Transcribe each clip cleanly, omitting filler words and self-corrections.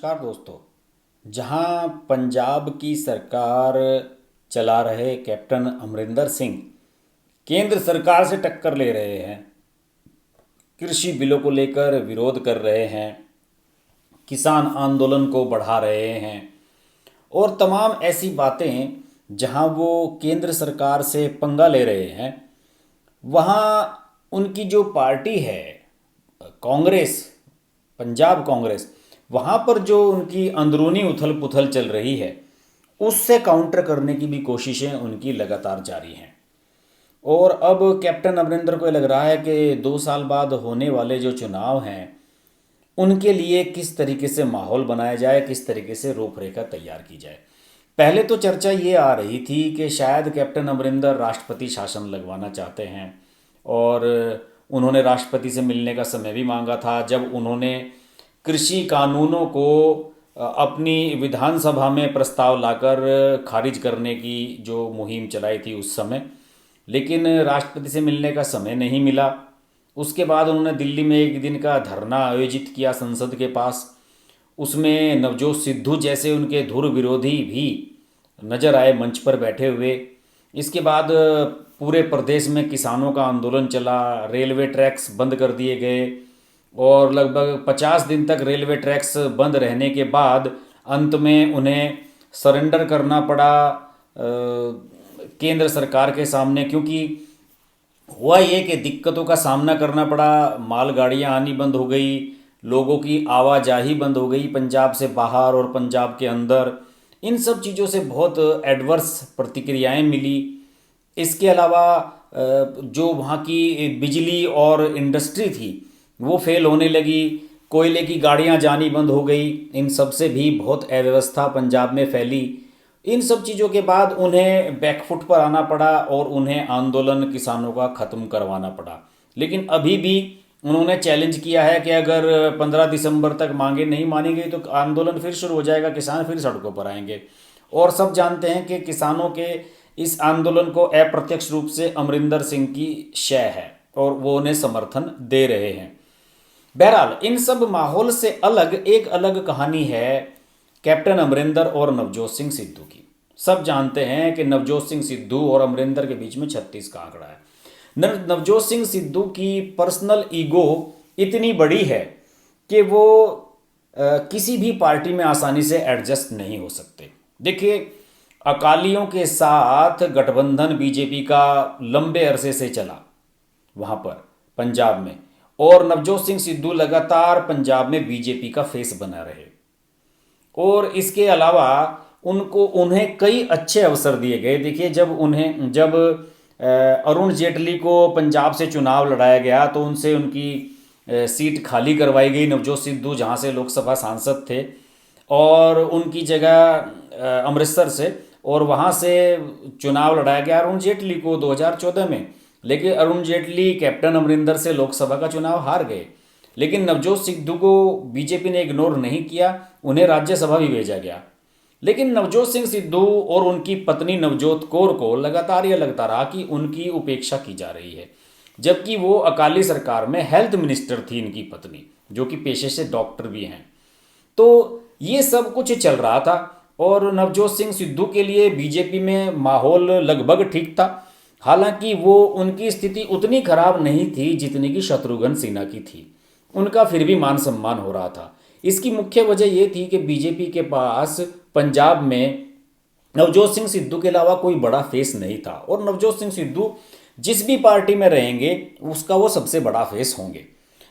नमस्कार दोस्तों। जहां पंजाब की सरकार चला रहे कैप्टन अमरिंदर सिंह केंद्र सरकार से टक्कर ले रहे हैं, कृषि बिलों को लेकर विरोध कर रहे हैं, किसान आंदोलन को बढ़ा रहे हैं और तमाम ऐसी बातें जहां वो केंद्र सरकार से पंगा ले रहे हैं, वहाँ उनकी जो पार्टी है कांग्रेस, पंजाब कांग्रेस, वहाँ पर जो उनकी अंदरूनी उथल पुथल चल रही है उससे काउंटर करने की भी कोशिशें उनकी लगातार जारी हैं। और अब कैप्टन अमरिंदर को लग रहा है कि 2 साल बाद होने वाले जो चुनाव हैं उनके लिए किस तरीके से माहौल बनाया जाए, किस तरीके से रूपरेखा तैयार की जाए। पहले तो चर्चा ये आ रही थी कि शायद कैप्टन अमरिंदर राष्ट्रपति शासन लगवाना चाहते हैं और उन्होंने राष्ट्रपति से मिलने का समय भी मांगा था जब उन्होंने कृषि कानूनों को अपनी विधानसभा में प्रस्ताव लाकर खारिज करने की जो मुहिम चलाई थी उस समय। लेकिन राष्ट्रपति से मिलने का समय नहीं मिला। उसके बाद उन्होंने दिल्ली में एक दिन का धरना आयोजित किया संसद के पास। उसमें नवजोत सिद्धू जैसे उनके धुर विरोधी भी नजर आए मंच पर बैठे हुए। इसके बाद पूरे प्रदेश में किसानों का आंदोलन चला, रेलवे ट्रैक्स बंद कर दिए गए और लगभग 50 दिन तक रेलवे ट्रैक्स बंद रहने के बाद अंत में उन्हें सरेंडर करना पड़ा केंद्र सरकार के सामने, क्योंकि हुआ ये कि दिक्कतों का सामना करना पड़ा। मालगाड़ियाँ आनी बंद हो गई, लोगों की आवाजाही बंद हो गई पंजाब से बाहर और पंजाब के अंदर। इन सब चीज़ों से बहुत एडवर्स प्रतिक्रियाएं मिली। इसके अलावा जो वहाँ की बिजली और इंडस्ट्री थी वो फेल होने लगी, कोयले की गाड़ियाँ जानी बंद हो गई। इन सब से भी बहुत अव्यवस्था पंजाब में फैली। इन सब चीज़ों के बाद उन्हें बैकफुट पर आना पड़ा और उन्हें आंदोलन किसानों का ख़त्म करवाना पड़ा। लेकिन अभी भी उन्होंने चैलेंज किया है कि अगर 15 दिसंबर तक मांगे नहीं मानी गई तो आंदोलन फिर शुरू हो जाएगा, किसान फिर सड़कों पर आएंगे। और सब जानते हैं कि किसानों के इस आंदोलन को अप्रत्यक्ष रूप से अमरिंदर सिंह की शय है और वो उन्हें समर्थन दे रहे हैं। बहरहाल इन सब माहौल से अलग एक अलग कहानी है कैप्टन अमरिंदर और नवजोत सिंह सिद्धू की। सब जानते हैं कि नवजोत सिंह सिद्धू और अमरिंदर के बीच में 36 का आंकड़ा है। नवजोत सिंह सिद्धू की पर्सनल ईगो इतनी बड़ी है कि वो किसी भी पार्टी में आसानी से एडजस्ट नहीं हो सकते। देखिए, अकालियों के साथ गठबंधन बीजेपी का लंबे अरसे से चला वहाँ पर पंजाब में, और नवजोत सिंह सिद्धू लगातार पंजाब में बीजेपी का फेस बना रहे। और इसके अलावा उन्हें कई अच्छे अवसर दिए गए। देखिए, जब अरुण जेटली को पंजाब से चुनाव लड़ाया गया तो उनसे उनकी सीट खाली करवाई गई, नवजोत सिद्धू जहाँ से लोकसभा सांसद थे, और उनकी जगह अमृतसर से, और वहाँ से चुनाव लड़ाया गया अरुण जेटली को 2014 में। लेकिन अरुण जेटली कैप्टन अमरिंदर से लोकसभा का चुनाव हार गए। लेकिन नवजोत सिद्धू को बीजेपी ने इग्नोर नहीं किया, उन्हें राज्यसभा भी भेजा गया। लेकिन नवजोत सिंह सिद्धू और उनकी पत्नी नवजोत कौर को लगातार यह लगता रहा कि उनकी उपेक्षा की जा रही है, जबकि वो अकाली सरकार में हेल्थ मिनिस्टर थी इनकी पत्नी, जो कि पेशे से डॉक्टर भी हैं। तो ये सब कुछ चल रहा था और नवजोत सिंह सिद्धू के लिए बीजेपी में माहौल लगभग ठीक था। हालांकि वो उनकी स्थिति उतनी खराब नहीं थी जितनी कि शत्रुघ्न सिन्हा की थी। उनका फिर भी मान सम्मान हो रहा था। इसकी मुख्य वजह यह थी कि बीजेपी के पास पंजाब में नवजोत सिंह सिद्धू के अलावा कोई बड़ा फेस नहीं था, और नवजोत सिंह सिद्धू जिस भी पार्टी में रहेंगे उसका वो सबसे बड़ा फेस होंगे।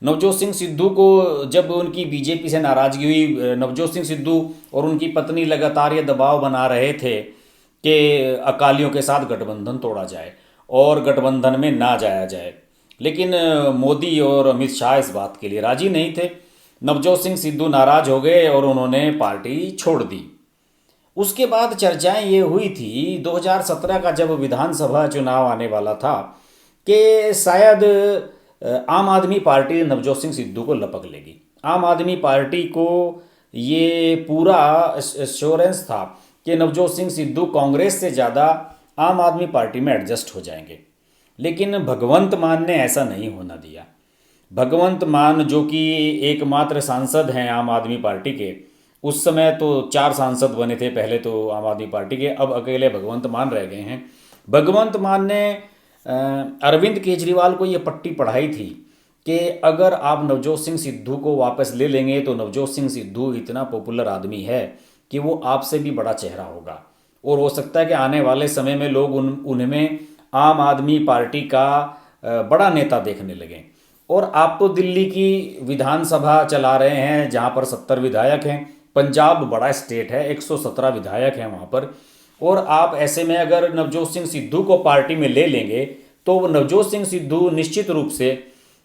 नवजोत सिंह सिद्धू को जब उनकी बीजेपी से नाराजगी हुई, नवजोत सिंह सिद्धू और उनकी पत्नी लगातार ये दबाव बना रहे थे कि अकालियों के साथ गठबंधन तोड़ा जाए और गठबंधन में ना जाया जाए। लेकिन मोदी और अमित शाह इस बात के लिए राजी नहीं थे। नवजोत सिंह सिद्धू नाराज हो गए और उन्होंने पार्टी छोड़ दी। उसके बाद चर्चाएं ये हुई थी 2017 का जब विधानसभा चुनाव आने वाला था कि शायद आम आदमी पार्टी नवजोत सिंह सिद्धू को लपक लेगी। आम आदमी पार्टी को ये पूरा एश्योरेंस था कि नवजोत सिंह सिद्धू कांग्रेस से ज़्यादा आम आदमी पार्टी में एडजस्ट हो जाएंगे। लेकिन भगवंत मान ने ऐसा नहीं होना दिया। भगवंत मान जो कि एकमात्र सांसद हैं आम आदमी पार्टी के, उस समय तो 4 सांसद बने थे पहले तो आम आदमी पार्टी के, अब अकेले भगवंत मान रह गए हैं। भगवंत मान ने अरविंद केजरीवाल को ये पट्टी पढ़ाई थी कि अगर आप नवजोत सिंह सिद्धू को वापस ले लेंगे तो नवजोत सिंह सिद्धू इतना पॉपुलर आदमी है कि वो आपसे भी बड़ा चेहरा होगा, और हो सकता है कि आने वाले समय में लोग उनमें आम आदमी पार्टी का बड़ा नेता देखने लगें। और आप तो दिल्ली की विधानसभा चला रहे हैं जहां पर 70 विधायक हैं, पंजाब बड़ा स्टेट है, 117 विधायक हैं वहां पर, और आप ऐसे में अगर नवजोत सिंह सिद्धू को पार्टी में ले लेंगे तो नवजोत सिंह सिद्धू निश्चित रूप से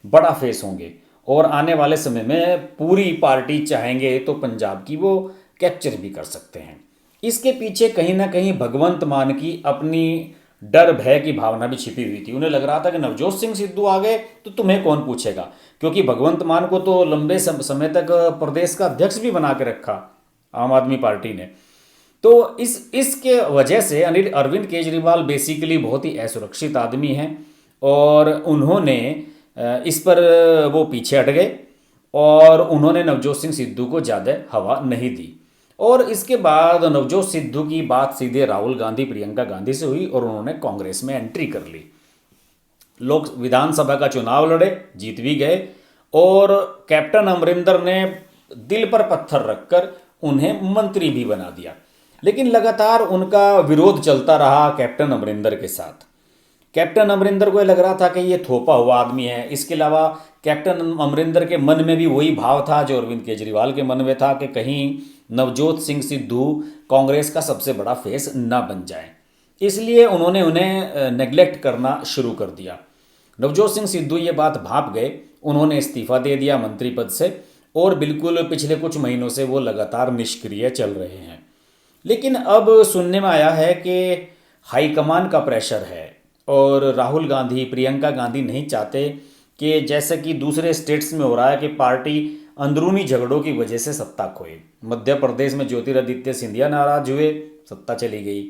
बड़ा फेस होंगे, और आने वाले समय में पूरी पार्टी चाहेंगे तो पंजाब की वो कैप्चर भी कर सकते हैं। इसके पीछे कहीं ना कहीं भगवंत मान की अपनी डर भय की भावना भी छिपी हुई थी। उन्हें लग रहा था कि नवजोत सिंह सिद्धू आ गए तो तुम्हें कौन पूछेगा, क्योंकि भगवंत मान को तो लंबे समय तक प्रदेश का अध्यक्ष भी बना के रखा आम आदमी पार्टी ने। तो इसके वजह से अरविंद केजरीवाल बेसिकली बहुत ही असुरक्षित आदमी हैं, और उन्होंने इस पर वो पीछे हट गए और उन्होंने नवजोत सिंह सिद्धू को ज़्यादा हवा नहीं दी। और इसके बाद नवजोत सिद्धू की बात सीधे राहुल गांधी प्रियंका गांधी से हुई और उन्होंने कांग्रेस में एंट्री कर ली। लोग विधानसभा का चुनाव लड़े, जीत भी गए, और कैप्टन अमरिंदर ने दिल पर पत्थर रखकर उन्हें मंत्री भी बना दिया। लेकिन लगातार उनका विरोध चलता रहा कैप्टन अमरिंदर के साथ। कैप्टन अमरिंदर को लग रहा था कि ये थोपा हुआ आदमी है। इसके अलावा कैप्टन अमरिंदर के मन में भी वही भाव था जो अरविंद केजरीवाल के मन में था कि कहीं नवजोत सिंह सिद्धू कांग्रेस का सबसे बड़ा फेस न बन जाए, इसलिए उन्होंने उन्हें नेग्लेक्ट करना शुरू कर दिया। नवजोत सिंह सिद्धू ये बात भांप गए, उन्होंने इस्तीफा दे दिया मंत्री पद से, और बिल्कुल पिछले कुछ महीनों से वो लगातार निष्क्रिय चल रहे हैं। लेकिन अब सुनने में आया है कि हाईकमान का प्रेशर है और राहुल गांधी प्रियंका गांधी नहीं चाहते कि जैसे कि दूसरे स्टेट्स में हो रहा है कि पार्टी अंदरूनी झगड़ों की वजह से सत्ता खोए। मध्य प्रदेश में ज्योतिरादित्य सिंधिया नाराज हुए, सत्ता चली गई।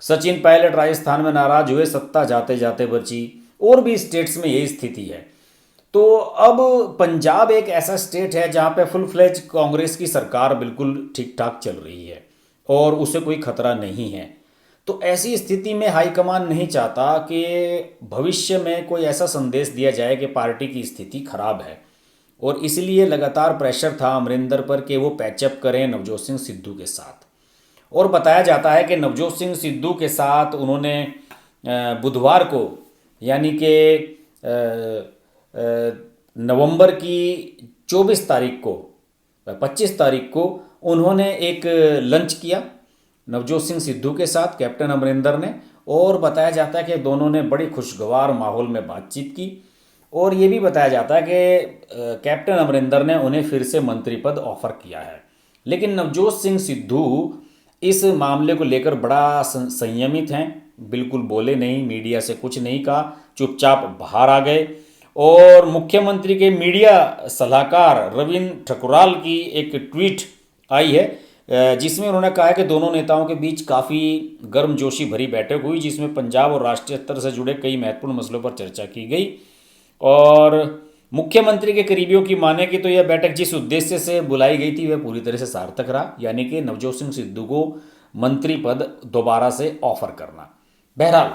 सचिन पायलट राजस्थान में नाराज हुए, सत्ता जाते जाते बची। और भी स्टेट्स में यही स्थिति है। तो अब पंजाब एक ऐसा स्टेट है जहाँ पे फुल फ्लेज कांग्रेस की सरकार बिल्कुल ठीक ठाक चल रही है और उसे कोई खतरा नहीं है। तो ऐसी स्थिति में हाईकमान नहीं चाहता कि भविष्य में कोई ऐसा संदेश दिया जाए कि पार्टी की स्थिति खराब है, और इसलिए लगातार प्रेशर था अमरिंदर पर कि वो पैचअप करें नवजोत सिंह सिद्धू के साथ। और बताया जाता है कि नवजोत सिंह सिद्धू के साथ उन्होंने बुधवार को यानी कि नवंबर की 24 तारीख को 25 तारीख को उन्होंने एक लंच किया नवजोत सिंह सिद्धू के साथ कैप्टन अमरिंदर ने, और बताया जाता है कि दोनों ने बड़ी खुशगवार माहौल में बातचीत की। और ये भी बताया जाता है कि कैप्टन अमरिंदर ने उन्हें फिर से मंत्री पद ऑफर किया है। लेकिन नवजोत सिंह सिद्धू इस मामले को लेकर बड़ा संयमित हैं, बिल्कुल बोले नहीं, मीडिया से कुछ नहीं कहा, चुपचाप बाहर आ गए। और मुख्यमंत्री के मीडिया सलाहकार रविंद्र ठकुराल की एक ट्वीट आई है जिसमें उन्होंने कहा है कि दोनों नेताओं के बीच काफ़ी गर्मजोशी भरी बैठक हुई, जिसमें पंजाब और राष्ट्रीय स्तर से जुड़े कई महत्वपूर्ण मसलों पर चर्चा की गई। और मुख्यमंत्री के करीबियों की माने कि तो यह बैठक जिस उद्देश्य से बुलाई गई थी वह पूरी तरह से सार्थक रहा, यानी कि नवजोत सिंह सिद्धू को मंत्री पद दोबारा से ऑफर करना। बहरहाल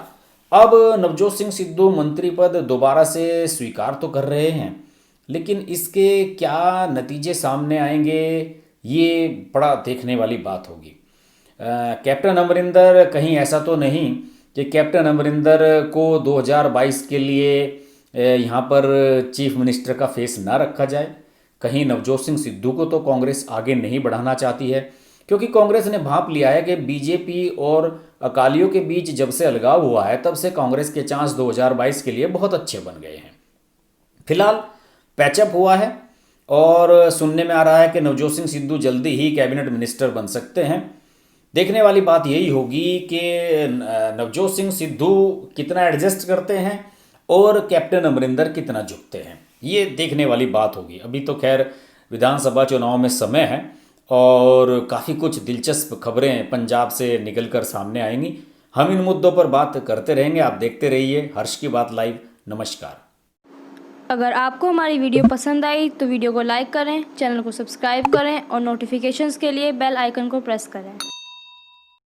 अब नवजोत सिंह सिद्धू मंत्री पद दोबारा से स्वीकार तो कर रहे हैं, लेकिन इसके क्या नतीजे सामने आएंगे ये बड़ा देखने वाली बात होगी। कैप्टन अमरिंदर कहीं ऐसा तो नहीं कि कैप्टन अमरिंदर को 2022 के लिए यहाँ पर चीफ मिनिस्टर का फेस ना रखा जाए। कहीं नवजोत सिंह सिद्धू को तो कांग्रेस आगे नहीं बढ़ाना चाहती है, क्योंकि कांग्रेस ने भांप लिया है कि बीजेपी और अकालियों के बीच जब से अलगाव हुआ है तब से कांग्रेस के चांस 2022 के लिए बहुत अच्छे बन गए हैं। फिलहाल पैचअप हुआ है और सुनने में आ रहा है कि नवजोत सिंह सिद्धू जल्दी ही कैबिनेट मिनिस्टर बन सकते हैं। देखने वाली बात यही होगी कि नवजोत सिंह सिद्धू कितना एडजस्ट करते हैं और कैप्टन अमरिंदर कितना झुकते हैं, ये देखने वाली बात होगी। अभी तो खैर विधानसभा चुनाव में समय है और काफ़ी कुछ दिलचस्प खबरें पंजाब से निकलकर सामने आएंगी। हम इन मुद्दों पर बात करते रहेंगे। आप देखते रहिए हर्ष की बात लाइव। नमस्कार। अगर आपको हमारी वीडियो पसंद आई तो वीडियो को लाइक करें, चैनल को सब्सक्राइब करें और नोटिफिकेशंस के लिए बेल आइकन को प्रेस करें।